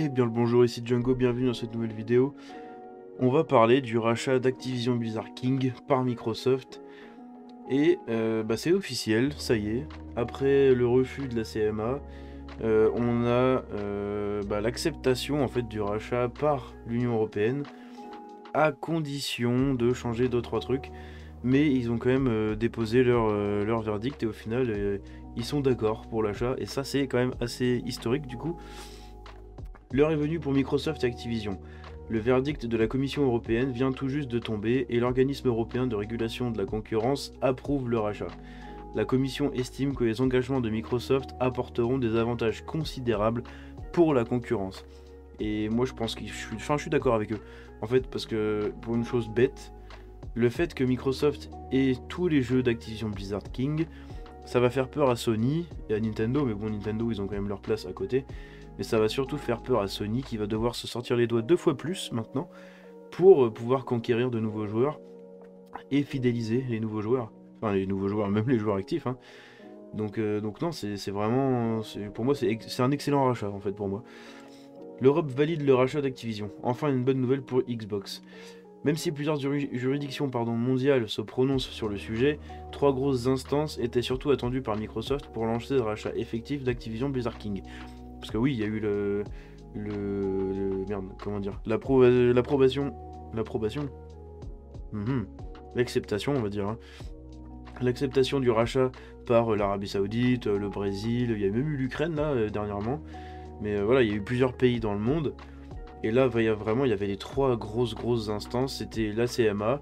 Eh bien le bonjour, ici Django, bienvenue dans cette nouvelle vidéo. On va parler du rachat d'Activision Blizzard King par Microsoft. Et c'est officiel, ça y est. Après le refus de la CMA, on a l'acceptation en fait du rachat par l'Union Européenne, à condition de changer 2-3 trucs. Mais ils ont quand même déposé leur verdict et au final ils sont d'accord pour l'achat. Et ça c'est quand même assez historique du coup. L'heure est venue pour Microsoft et Activision. Le verdict de la Commission européenne vient tout juste de tomber et l'organisme européen de régulation de la concurrence approuve le rachat. La Commission estime que les engagements de Microsoft apporteront des avantages considérables pour la concurrence. Et moi je pense que je suis d'accord avec eux. En fait, parce que pour une chose bête, le fait que Microsoft ait tous les jeux d'Activision Blizzard King, ça va faire peur à Sony et à Nintendo, mais bon, Nintendo ils ont quand même leur place à côté. Mais ça va surtout faire peur à Sony qui va devoir se sortir les doigts 2 fois plus maintenant pour pouvoir conquérir de nouveaux joueurs et fidéliser les nouveaux joueurs. Enfin, les nouveaux joueurs, même les joueurs actifs. Hein. Donc non, c'est vraiment. Pour moi, c'est un excellent rachat en fait pour moi. L'Europe valide le rachat d'Activision. Enfin, une bonne nouvelle pour Xbox. Même si plusieurs juridictions mondiales se prononcent sur le sujet, 3 grosses instances étaient surtout attendues par Microsoft pour lancer le rachat effectif d'Activision Blizzard King. Parce que oui, il y a eu merde, comment dire, l'approbation, Mhm. L'acceptation, on va dire, hein. L'acceptation du rachat par l'Arabie Saoudite, le Brésil, il y a même eu l'Ukraine là dernièrement. Mais voilà, il y a eu plusieurs pays dans le monde. Et là, il y avait les 3 grosses instances. C'était la CMA,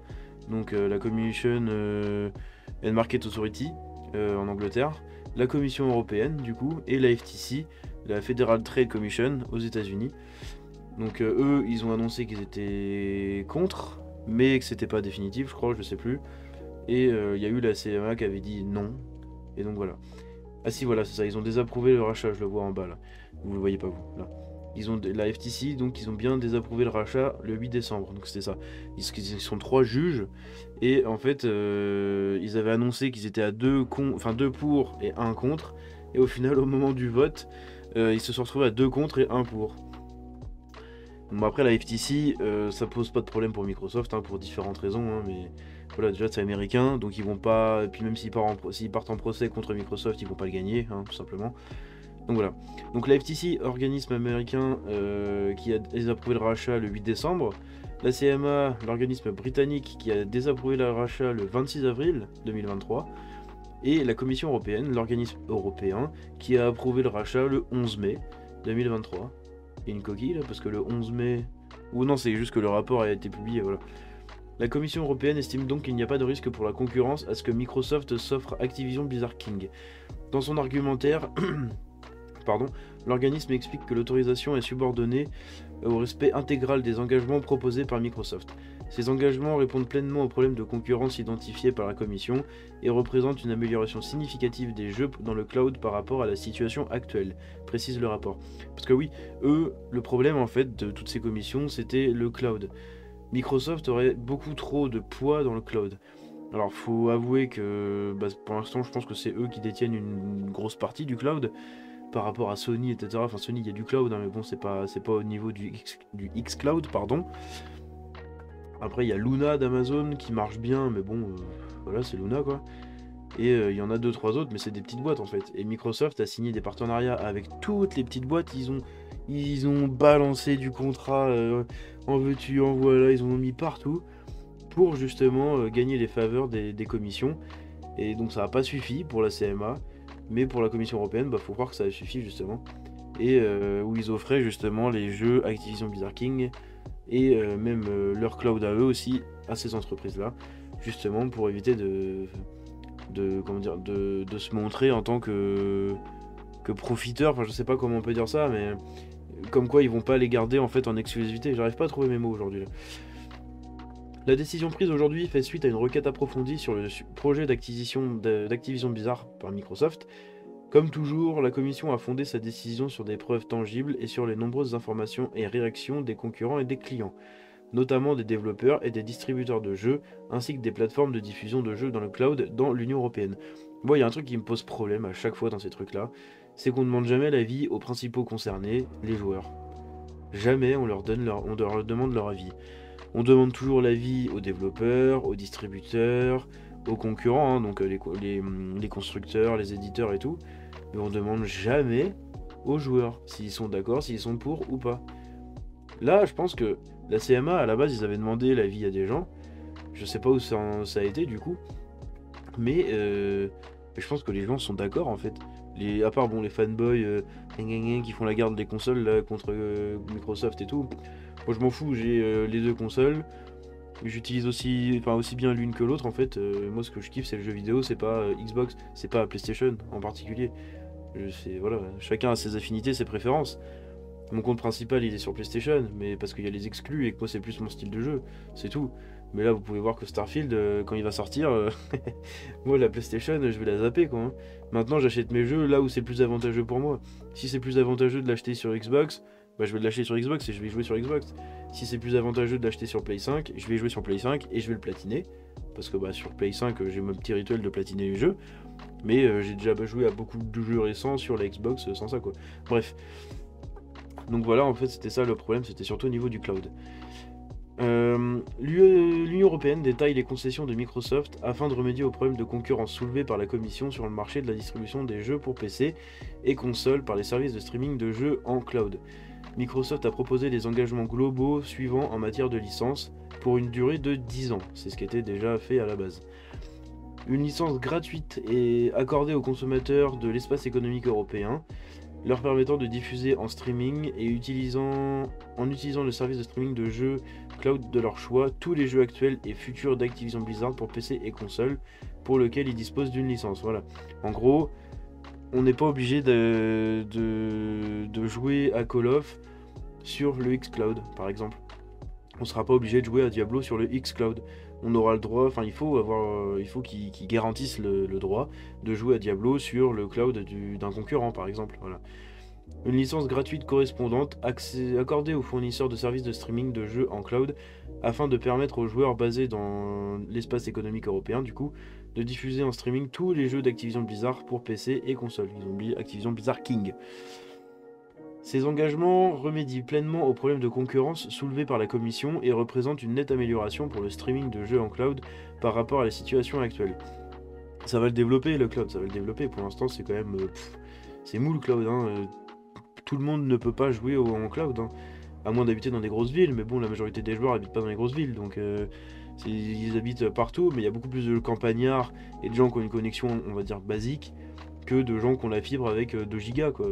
donc la Commission and Market Authority en Angleterre, la Commission européenne du coup, et la FTC, la Federal Trade Commission aux États-Unis. Donc eux, ils ont annoncé qu'ils étaient contre, mais que c'était pas définitif, je crois, je sais plus. Et il y a eu la CMA qui avait dit non. Et donc voilà. Ah si, voilà, c'est ça, ils ont désapprouvé le rachat, je le vois en bas là. Vous le voyez pas vous, là. La FTC, donc ils ont bien désapprouvé le rachat le 8 décembre, donc c'était ça. Ils sont 3 juges, et en fait, ils avaient annoncé qu'ils étaient à 2 pour et 1 contre, et au final, au moment du vote, ils se sont retrouvés à 2 contre et 1 pour. Bon, après, la FTC, ça pose pas de problème pour Microsoft, hein, pour différentes raisons, hein, mais voilà, déjà c'est américain, donc ils vont pas. Et puis même s'ils partent en procès contre Microsoft, ils vont pas le gagner, hein, tout simplement. Donc voilà. Donc la FTC, organisme américain qui a désapprouvé le rachat le 8 décembre. La CMA, l'organisme britannique qui a désapprouvé le rachat le 26 avril 2023. Et la Commission européenne, l'organisme européen, qui a approuvé le rachat le 11 mai 2023. Il y a une coquille là, parce que le 11 mai... Ou non, c'est juste que le rapport a été publié, voilà. La Commission européenne estime donc qu'il n'y a pas de risque pour la concurrence à ce que Microsoft s'offre Activision Blizzard King. Dans son argumentaire, pardon, l'organisme explique que l'autorisation est subordonnée au respect intégral des engagements proposés par Microsoft. Ces engagements répondent pleinement aux problèmes de concurrence identifiés par la Commission et représentent une amélioration significative des jeux dans le cloud par rapport à la situation actuelle, précise le rapport. Parce que oui, eux, le problème en fait de toutes ces commissions, c'était le cloud. Microsoft aurait beaucoup trop de poids dans le cloud. Alors faut avouer que pour l'instant je pense que c'est eux qui détiennent une grosse partie du cloud par rapport à Sony, etc. Enfin Sony il y a du cloud, hein, mais bon c'est pas au niveau du xCloud, pardon. Après il y a Luna d'Amazon qui marche bien, mais bon voilà c'est Luna quoi. Et il y en a 2-3 autres, mais c'est des petites boîtes en fait. Et Microsoft a signé des partenariats avec toutes les petites boîtes. Ils ont balancé du contrat en veux-tu, en voilà, ils en ont mis partout pour justement gagner les faveurs des commissions. Et donc ça n'a pas suffi pour la CMA, mais pour la Commission européenne, faut croire que ça a suffi justement. Et où ils offraient justement les jeux Activision Blizzard King et même leur cloud à eux aussi à ces entreprises-là, justement pour éviter de se montrer en tant que profiteur. Enfin je sais pas comment on peut dire ça, mais comme quoi ils vont pas les garder en fait en exclusivité. J'arrive pas à trouver mes mots aujourd'hui là. La décision prise aujourd'hui fait suite à une requête approfondie sur le projet d'Activision Blizzard par Microsoft. Comme toujours, la commission a fondé sa décision sur des preuves tangibles et sur les nombreuses informations et réactions des concurrents et des clients, notamment des développeurs et des distributeurs de jeux, ainsi que des plateformes de diffusion de jeux dans le cloud dans l'Union Européenne. Moi, il y a un truc qui me pose problème à chaque fois dans ces trucs-là, c'est qu'on ne demande jamais l'avis aux principaux concernés, les joueurs. jamais on leur demande leur avis. On demande toujours l'avis aux développeurs, aux distributeurs, aux concurrents, hein, donc les constructeurs, les éditeurs et tout, mais on demande jamais aux joueurs s'ils sont d'accord, s'ils sont pour ou pas. Là, je pense que la CMA, à la base, ils avaient demandé l'avis à des gens. Je sais pas où ça a été du coup, mais je pense que les gens sont d'accord en fait. À part bon, les fanboys qui font la garde des consoles là, contre Microsoft et tout. Moi je m'en fous, j'ai les deux consoles. J'utilise aussi bien l'une que l'autre en fait. Moi ce que je kiffe c'est le jeu vidéo, c'est pas Xbox, c'est pas PlayStation en particulier. Voilà, chacun a ses affinités, ses préférences. Mon compte principal il est sur PlayStation, mais parce qu'il y a les exclus et que moi c'est plus mon style de jeu, c'est tout. Mais là vous pouvez voir que Starfield, quand il va sortir, moi la PlayStation je vais la zapper quoi, hein. Maintenant j'achète mes jeux là où c'est le plus avantageux pour moi. Si c'est plus avantageux de l'acheter sur Xbox, bah je vais l'acheter sur Xbox et je vais jouer sur Xbox. Si c'est plus avantageux de l'acheter sur Play 5, je vais jouer sur Play 5 et je vais le platiner. Parce que bah, sur Play 5 j'ai mon petit rituel de platiner les jeux. Mais j'ai déjà joué à beaucoup de jeux récents sur la Xbox sans ça quoi. Bref. Donc voilà, en fait, c'était ça le problème, c'était surtout au niveau du cloud. L'Union Européenne détaille les concessions de Microsoft afin de remédier aux problèmes de concurrence soulevés par la Commission sur le marché de la distribution des jeux pour PC et consoles par les services de streaming de jeux en cloud. Microsoft a proposé des engagements globaux suivants en matière de licence pour une durée de 10 ans, c'est ce qui était déjà fait à la base. Une licence gratuite est accordée aux consommateurs de l'espace économique européen, leur permettant de diffuser en streaming et en utilisant le service de streaming de jeux cloud de leur choix tous les jeux actuels et futurs d'Activision Blizzard pour PC et console pour lesquels ils disposent d'une licence. Voilà. En gros, on n'est pas obligé de jouer à Call of sur le xCloud par exemple. On sera pas obligé de jouer à Diablo sur le xCloud. On aura le droit, enfin il faut qu'ils garantissent le droit de jouer à Diablo sur le cloud d'un concurrent par exemple. Voilà. Une licence gratuite correspondante accordée aux fournisseurs de services de streaming de jeux en cloud afin de permettre aux joueurs basés dans l'espace économique européen du coup de diffuser en streaming tous les jeux d'Activision Blizzard pour PC et console. Ils ont oublié Activision Blizzard King. Ces engagements remédient pleinement aux problèmes de concurrence soulevés par la Commission et représentent une nette amélioration pour le streaming de jeux en cloud par rapport à la situation actuelle. Ça va le développer le cloud, ça va le développer. Pour l'instant c'est quand même... c'est mou le cloud, hein. Tout le monde ne peut pas jouer en cloud, hein. À moins d'habiter dans des grosses villes, mais bon la majorité des joueurs habitent pas dans les grosses villes, donc ils habitent partout, mais il y a beaucoup plus de campagnards et de gens qui ont une connexion on va dire basique que de gens qui ont la fibre avec 2 gigas quoi.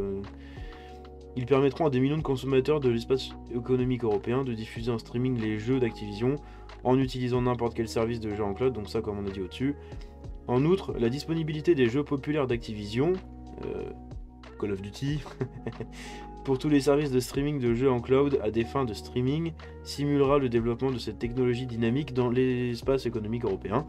Ils permettront à des millions de consommateurs de l'espace économique européen de diffuser en streaming les jeux d'Activision en utilisant n'importe quel service de jeu en cloud, donc ça comme on a dit au-dessus. En outre, la disponibilité des jeux populaires d'Activision, Call of Duty, pour tous les services de streaming de jeux en cloud à des fins de streaming, simulera le développement de cette technologie dynamique dans l'espace économique européen.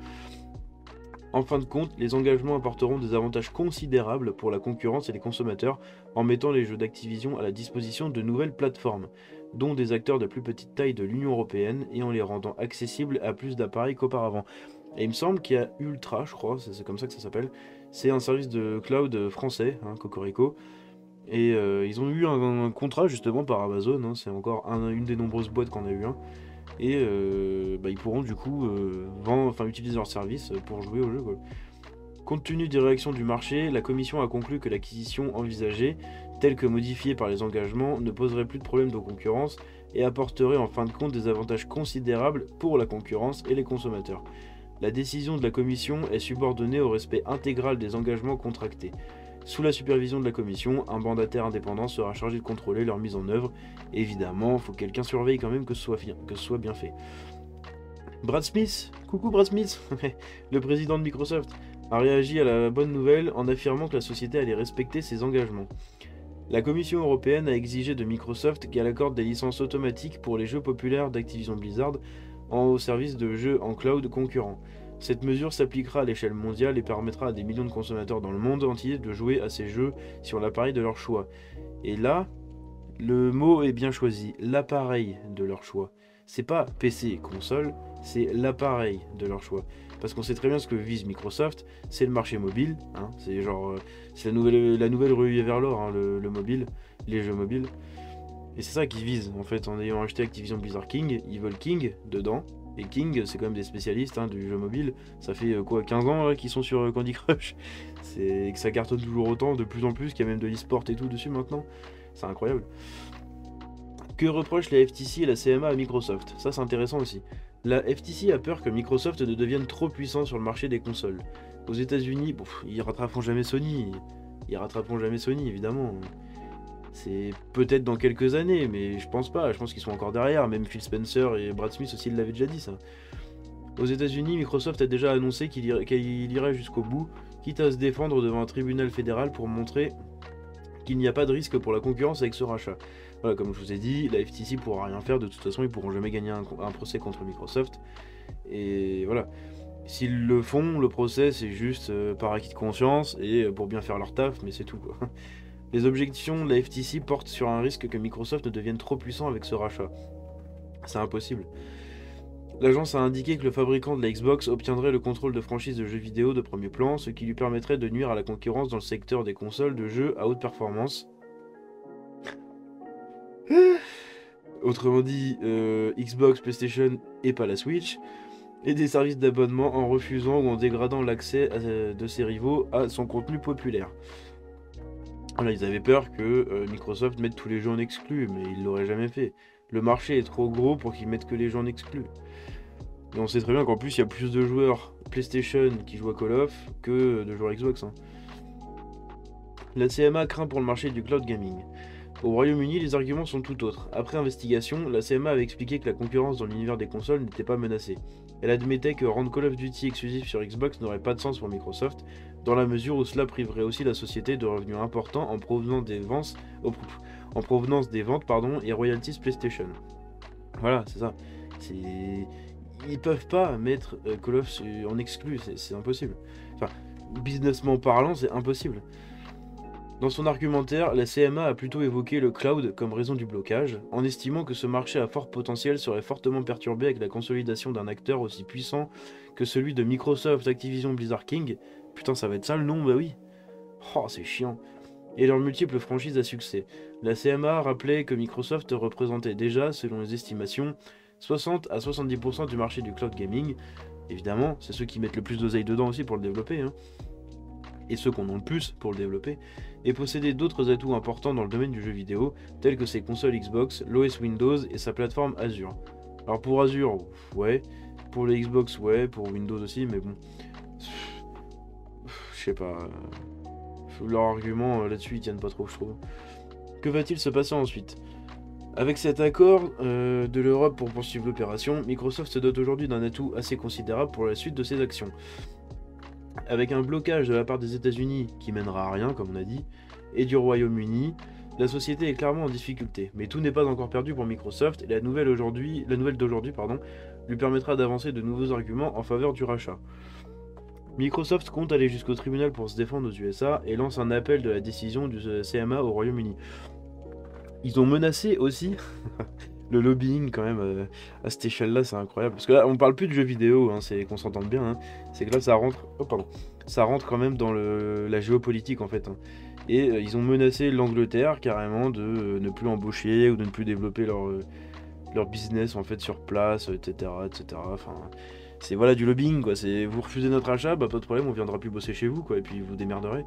En fin de compte, les engagements apporteront des avantages considérables pour la concurrence et les consommateurs en mettant les jeux d'Activision à la disposition de nouvelles plateformes, dont des acteurs de plus petite taille de l'Union Européenne et en les rendant accessibles à plus d'appareils qu'auparavant. Et il me semble qu'il y a Ultra, je crois, c'est comme ça que ça s'appelle, c'est un service de cloud français, hein, Cocorico, et ils ont eu un contrat justement par Amazon, hein, c'est encore une des nombreuses boîtes qu'on a eu un. Et ils pourront du coup utiliser leur service pour jouer au jeu quoi. Compte tenu des réactions du marché, la commission a conclu que l'acquisition envisagée, telle que modifiée par les engagements, ne poserait plus de problème de concurrence et apporterait en fin de compte des avantages considérables pour la concurrence et les consommateurs. La décision de la commission est subordonnée au respect intégral des engagements contractés. Sous la supervision de la commission, un mandataire indépendant sera chargé de contrôler leur mise en œuvre. Évidemment, faut que quelqu'un surveille quand même que ce soit bien fait. Brad Smith, coucou Brad Smith, le président de Microsoft, a réagi à la bonne nouvelle en affirmant que la société allait respecter ses engagements. La Commission européenne a exigé de Microsoft qu'elle accorde des licences automatiques pour les jeux populaires d'Activision Blizzard au service de jeux en cloud concurrents. Cette mesure s'appliquera à l'échelle mondiale et permettra à des millions de consommateurs dans le monde entier de jouer à ces jeux sur l'appareil de leur choix. Et là, le mot est bien choisi, l'appareil de leur choix. C'est pas PC et console, c'est l'appareil de leur choix. Parce qu'on sait très bien ce que vise Microsoft, c'est le marché mobile, hein, c'est genre c'est la nouvelle ruée vers l'or, hein, le mobile, les jeux mobiles. Et c'est ça qu'ils visent, en fait, en ayant acheté Activision Blizzard King, ils veulent King dedans. Et King, c'est quand même des spécialistes hein, du jeu mobile. Ça fait quoi, 15 ans là, qu'ils sont sur Candy Crush. C'est que ça cartonne toujours autant, de plus en plus, qu'il y a même de l'e-sport et tout dessus maintenant. C'est incroyable. Que reproche la FTC et la CMA à Microsoft? Ça, c'est intéressant aussi. La FTC a peur que Microsoft ne devienne trop puissant sur le marché des consoles. Aux États-Unis, bon, ils rattraperont jamais Sony. Ils rattraperont jamais Sony, évidemment. C'est peut-être dans quelques années, mais je pense pas. Je pense qu'ils sont encore derrière. Même Phil Spencer et Brad Smith aussi l'avaient déjà dit, ça. Aux États-Unis, Microsoft a déjà annoncé qu'il irait jusqu'au bout, quitte à se défendre devant un tribunal fédéral pour montrer qu'il n'y a pas de risque pour la concurrence avec ce rachat. Voilà, comme je vous ai dit, la FTC pourra rien faire. De toute façon, ils pourront jamais gagner un procès contre Microsoft. Et voilà. S'ils le font, le procès, c'est juste par acquis de conscience et pour bien faire leur taf, mais c'est tout quoi. Les objections de la FTC portent sur un risque que Microsoft ne devienne trop puissant avec ce rachat. C'est impossible. L'agence a indiqué que le fabricant de la Xbox obtiendrait le contrôle de franchises de jeux vidéo de premier plan, ce qui lui permettrait de nuire à la concurrence dans le secteur des consoles de jeux à haute performance. Autrement dit, Xbox, PlayStation et pas la Switch, et des services d'abonnement en refusant ou en dégradant l'accès de ses rivaux à son contenu populaire. Voilà, ils avaient peur que Microsoft mette tous les jeux en exclus, mais ils l'auraient jamais fait. Le marché est trop gros pour qu'ils mettent que les jeux en exclus. Et on sait très bien qu'en plus, il y a plus de joueurs PlayStation qui jouent à Call of que de joueurs Xbox. Hein. La CMA craint pour le marché du cloud gaming. Au Royaume-Uni, les arguments sont tout autres. Après investigation, la CMA avait expliqué que la concurrence dans l'univers des consoles n'était pas menacée. Elle admettait que rendre Call of Duty exclusif sur Xbox n'aurait pas de sens pour Microsoft, dans la mesure où cela priverait aussi la société de revenus importants en provenance des ventes, et royalties PlayStation. Voilà, c'est ça. Ils peuvent pas mettre Call of en exclu, c'est impossible. Enfin, businessment parlant, c'est impossible. Dans son argumentaire, la CMA a plutôt évoqué le cloud comme raison du blocage, en estimant que ce marché à fort potentiel serait fortement perturbé avec la consolidation d'un acteur aussi puissant que celui de Microsoft, Activision Blizzard King. Putain, ça va être ça le nom, bah oui. Oh, c'est chiant. Et leurs multiples franchises à succès. La CMA rappelait que Microsoft représentait déjà, selon les estimations, 60 à 70% du marché du cloud gaming. Évidemment, c'est ceux qui mettent le plus d'oseille dedans aussi pour le développer, hein. Et ceux qu'on en le plus pour le développer, et posséder d'autres atouts importants dans le domaine du jeu vidéo, tels que ses consoles Xbox, l'OS Windows et sa plateforme Azure. Alors pour Azure, ouais, pour les Xbox, ouais, pour Windows aussi, mais bon, je sais pas, leurs arguments là-dessus ils tiennent pas trop, je trouve. Que va-t-il se passer ensuite ? Avec cet accord de l'Europe pour poursuivre l'opération, Microsoft se dote aujourd'hui d'un atout assez considérable pour la suite de ses actions. Avec un blocage de la part des États-Unis qui mènera à rien, comme on a dit, et du Royaume-Uni, la société est clairement en difficulté. Mais tout n'est pas encore perdu pour Microsoft, et la nouvelle d'aujourd'hui, lui permettra d'avancer de nouveaux arguments en faveur du rachat. Microsoft compte aller jusqu'au tribunal pour se défendre aux USA et lance un appel de la décision du CMA au Royaume-Uni. Ils ont menacé aussi le lobbying quand même à cette échelle-là, c'est incroyable. Parce que là, on parle plus de jeux vidéo, hein, c'est qu'on s'entende bien. Hein. C'est que là, ça rentre, ça rentre quand même dans la géopolitique en fait. Hein. Et ils ont menacé l'Angleterre carrément de ne plus embaucher ou de ne plus développer leur business en fait sur place, etc., etc. Enfin, c'est voilà du lobbying quoi. C'est vous refusez notre achat, bah pas de problème, on viendra plus bosser chez vous quoi, et puis vous démerderez.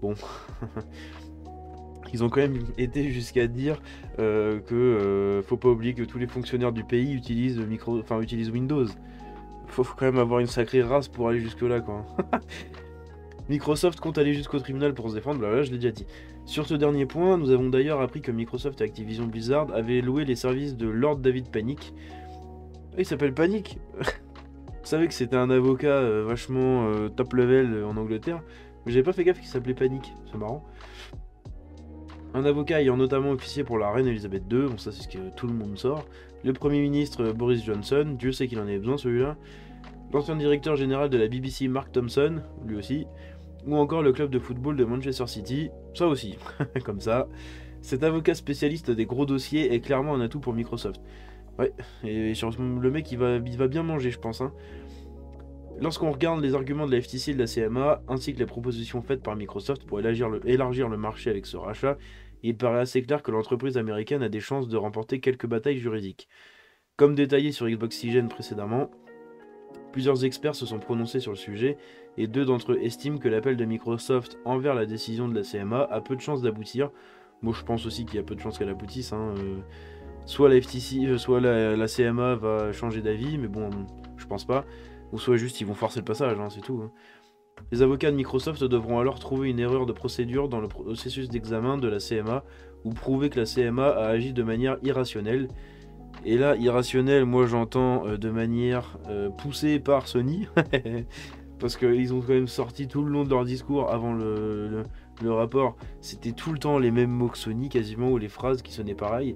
Bon. Ils ont quand même été jusqu'à dire que faut pas oublier que tous les fonctionnaires du pays utilisent Windows. Faut quand même avoir une sacrée race pour aller jusque là quoi. Microsoft compte aller jusqu'au tribunal pour se défendre, là je l'ai déjà dit. Sur ce dernier point, nous avons d'ailleurs appris que Microsoft et Activision Blizzard avaient loué les services de Lord David Panic. Il s'appelle Panic. Vous savez que c'était un avocat vachement top level en Angleterre, mais j'avais pas fait gaffe qu'il s'appelait Panic, c'est marrant. Un avocat ayant notamment officié pour la reine Elisabeth II, bon ça c'est ce que tout le monde sort, le Premier ministre Boris Johnson, Dieu sait qu'il en avait besoin celui-là, l'ancien directeur général de la BBC Mark Thompson, lui aussi, ou encore le club de football de Manchester City, ça aussi, comme ça. Cet avocat spécialiste des gros dossiers est clairement un atout pour Microsoft. Ouais, et sur le mec il va bien manger je pense. Hein. Lorsqu'on regarde les arguments de la FTC et de la CMA, ainsi que les propositions faites par Microsoft pour élargir le marché avec ce rachat, et il paraît assez clair que l'entreprise américaine a des chances de remporter quelques batailles juridiques. Comme détaillé sur Xbox Oxygen précédemment, plusieurs experts se sont prononcés sur le sujet, et 2 d'entre eux estiment que l'appel de Microsoft envers la décision de la CMA a peu de chances d'aboutir. Moi je pense aussi qu'il y a peu de chances qu'elle aboutisse, hein. Soit la FTC, soit la CMA va changer d'avis, mais bon, je pense pas. Ou soit juste ils vont forcer le passage, hein, c'est tout, hein. Les avocats de Microsoft devront alors trouver une erreur de procédure dans le processus d'examen de la CMA ou prouver que la CMA a agi de manière irrationnelle. Et là, irrationnel, moi j'entends de manière poussée par Sony, parce qu'ils ont quand même sorti tout le long de leur discours avant le rapport, c'était tout le temps les mêmes mots que Sony quasiment, ou les phrases qui sonnaient pareil.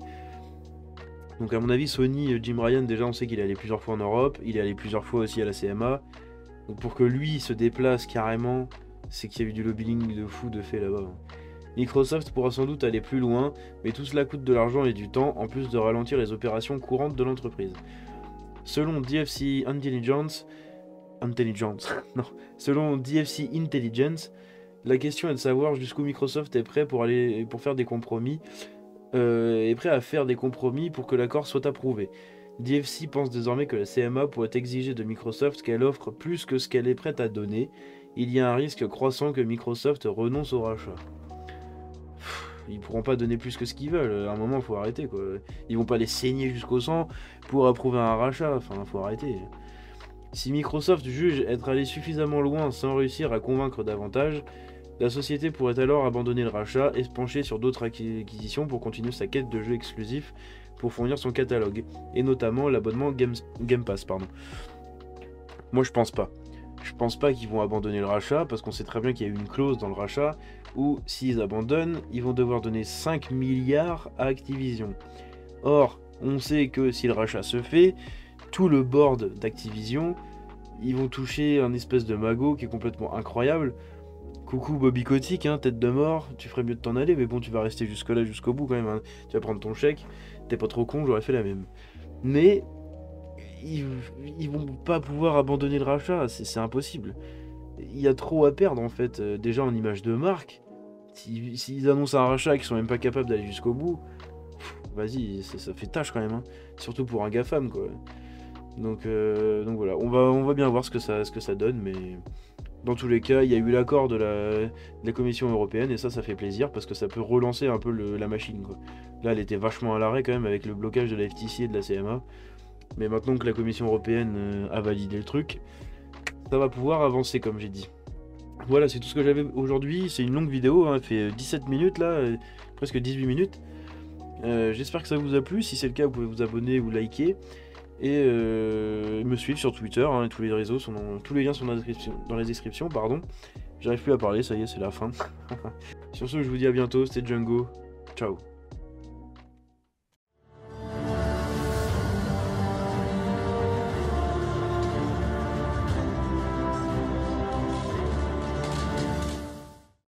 Donc à mon avis, Sony, Jim Ryan, déjà on sait qu'il est allé plusieurs fois en Europe, il est allé plusieurs fois aussi à la CMA. Donc pour que lui se déplace carrément, c'est qu'il y a eu du lobbying de fou de fait là-bas. Microsoft pourra sans doute aller plus loin, mais tout cela coûte de l'argent et du temps, en plus de ralentir les opérations courantes de l'entreprise. Selon DFC Intelligence, non, selon DFC Intelligence, la question est de savoir jusqu'où Microsoft est prêt pour faire des compromis, est prêt à faire des compromis pour que l'accord soit approuvé. DFC pense désormais que la CMA pourrait exiger de Microsoft qu'elle offre plus que ce qu'elle est prête à donner. Il y a un risque croissant que Microsoft renonce au rachat. Ils pourront pas donner plus que ce qu'ils veulent. À un moment, faut arrêter, quoi. Ils vont pas les saigner jusqu'au sang pour approuver un rachat. Enfin, faut arrêter. Si Microsoft juge être allé suffisamment loin sans réussir à convaincre davantage, la société pourrait alors abandonner le rachat et se pencher sur d'autres acquisitions pour continuer sa quête de jeux exclusifs pour fournir son catalogue, et notamment l'abonnement Game Pass. Moi, je pense pas. Je pense pas qu'ils vont abandonner le rachat, parce qu'on sait très bien qu'il y a eu une clause dans le rachat où s'ils abandonnent, ils vont devoir donner 5 milliards à Activision. Or, on sait que si le rachat se fait, tout le board d'Activision, ils vont toucher un espèce de magot qui est complètement incroyable. Coucou Bobby Kotick, hein, tête de mort, tu ferais mieux de t'en aller, mais bon, tu vas rester jusque-là, jusqu'au bout quand même, hein. Tu vas prendre ton chèque, t'es pas trop con, j'aurais fait la même. Mais ils vont pas pouvoir abandonner le rachat, c'est impossible. Il y a trop à perdre en fait, déjà en image de marque. S'ils annoncent un rachat et qu'ils sont même pas capables d'aller jusqu'au bout, vas-y, ça fait tâche quand même, hein. Surtout pour un GAFAM, quoi. Donc voilà, on va bien voir ce que ça donne, mais dans tous les cas, il y a eu l'accord de la Commission européenne, et ça fait plaisir, parce que ça peut relancer un peu la machine, quoi. Là, elle était vachement à l'arrêt quand même, avec le blocage de la FTC et de la CMA. Mais maintenant que la Commission européenne a validé le truc, ça va pouvoir avancer, comme j'ai dit. Voilà, c'est tout ce que j'avais aujourd'hui. C'est une longue vidéo, hein, elle fait 17 minutes là, presque 18 minutes. J'espère que ça vous a plu. Si c'est le cas, vous pouvez vous abonner ou liker. Et me suivre sur Twitter, hein, tous les réseaux tous les liens sont dans la description, pardon. J'arrive plus à parler, ça y est, c'est la fin. Sur ce, je vous dis à bientôt, c'était Django. Ciao.